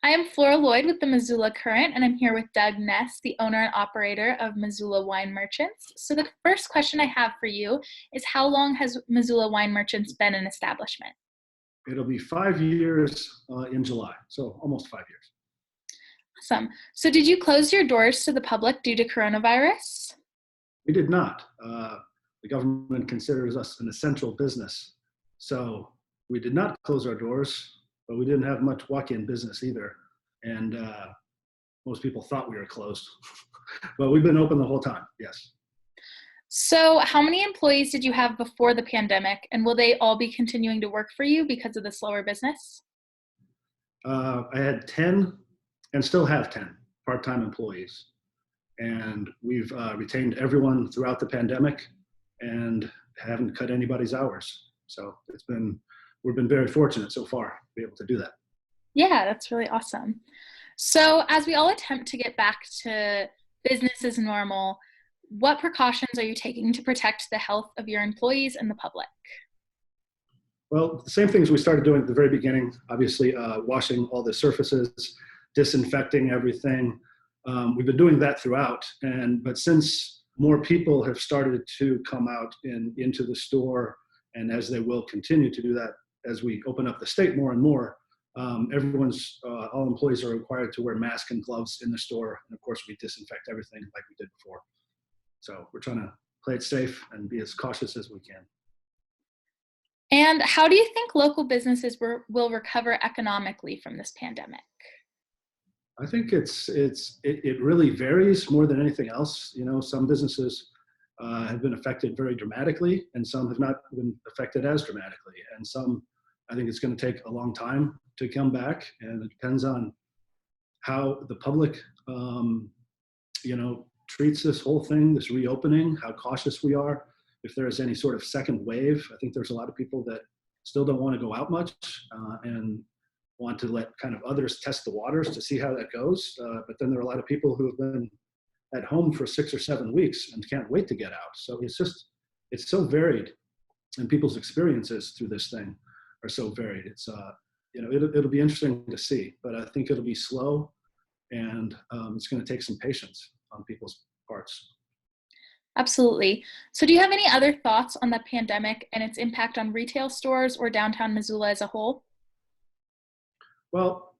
I am Flora Lloyd with the Missoula Current, and I'm here with Doug Ness, the owner and operator of Missoula Wine Merchants. So the first question I have for you is, how long has Missoula Wine Merchants been an establishment? It'll be 5 years in July, so almost 5 years. Awesome. So did you close your doors to the public due to coronavirus? We did not. The government considers us an essential business, so we did not close our doors, but we didn't have much walk-in business either, and most people thought we were closed. But we've been open the whole time, yes. So how many employees did you have before the pandemic, and will they all be continuing to work for you because of the slower business? I had 10 and still have 10 part-time employees. And we've retained everyone throughout the pandemic and haven't cut anybody's hours. So we've been very fortunate so far to be able to do that. Yeah, that's really awesome. So as we all attempt to get back to business as normal, what precautions are you taking to protect the health of your employees and the public? Well, the same things we started doing at the very beginning, obviously washing all the surfaces, disinfecting everything. We've been doing that throughout, but since more people have started to come out into the store, and as they will continue to do that as we open up the state more and more, all employees are required to wear masks and gloves in the store, and of course we disinfect everything like we did before. So we're trying to play it safe and be as cautious as we can. And how do you think local businesses will recover economically from this pandemic? I think it really varies more than anything else. You know, some businesses have been affected very dramatically, and some have not been affected as dramatically. And some, I think it's going to take a long time to come back, and it depends on how the public, treats this whole thing, this reopening, how cautious we are. If there is any sort of second wave, I think there's a lot of people that still don't want to go out much and want to let kind of others test the waters to see how that goes. But then there are a lot of people who have been at home for 6 or 7 weeks and can't wait to get out. So it's so varied, and people's experiences through this thing are so varied. It'll be interesting to see, but I think it'll be slow, and it's going to take some patience on people's parts. Absolutely. So do you have any other thoughts on the pandemic and its impact on retail stores or downtown Missoula as a whole? Well,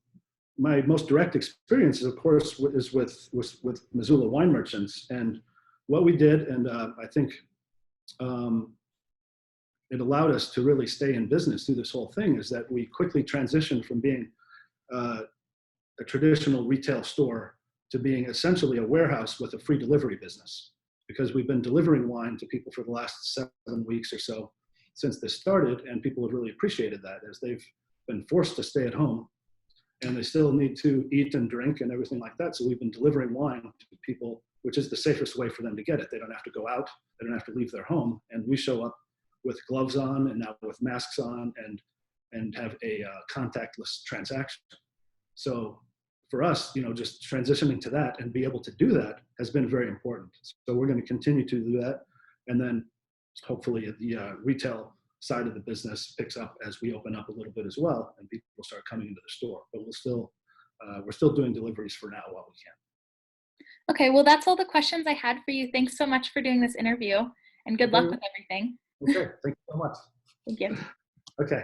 my most direct experience, of course, is with Missoula Wine Merchants, and what we did, and I think it allowed us to really stay in business through this whole thing, is that we quickly transitioned from being a traditional retail store to being essentially a warehouse with a free delivery business, because we've been delivering wine to people for the last 7 weeks or so since this started, and people have really appreciated that, as they've been forced to stay at home and they still need to eat and drink and everything like that. So we've been delivering wine to people, which is the safest way for them to get it. They don't have to go out, they don't have to leave their home, and we show up with gloves on and now with masks on and have a contactless transaction. So for us, just transitioning to that and be able to do that has been very important. So we're going to continue to do that, and then hopefully the retail side of the business picks up as we open up a little bit as well, and people will start coming into the store. But we're still doing deliveries for now while we can. Okay, well, that's all the questions I had for you. Thanks so much for doing this interview, and good luck with everything. Okay, thank you so much. Thank you. Okay.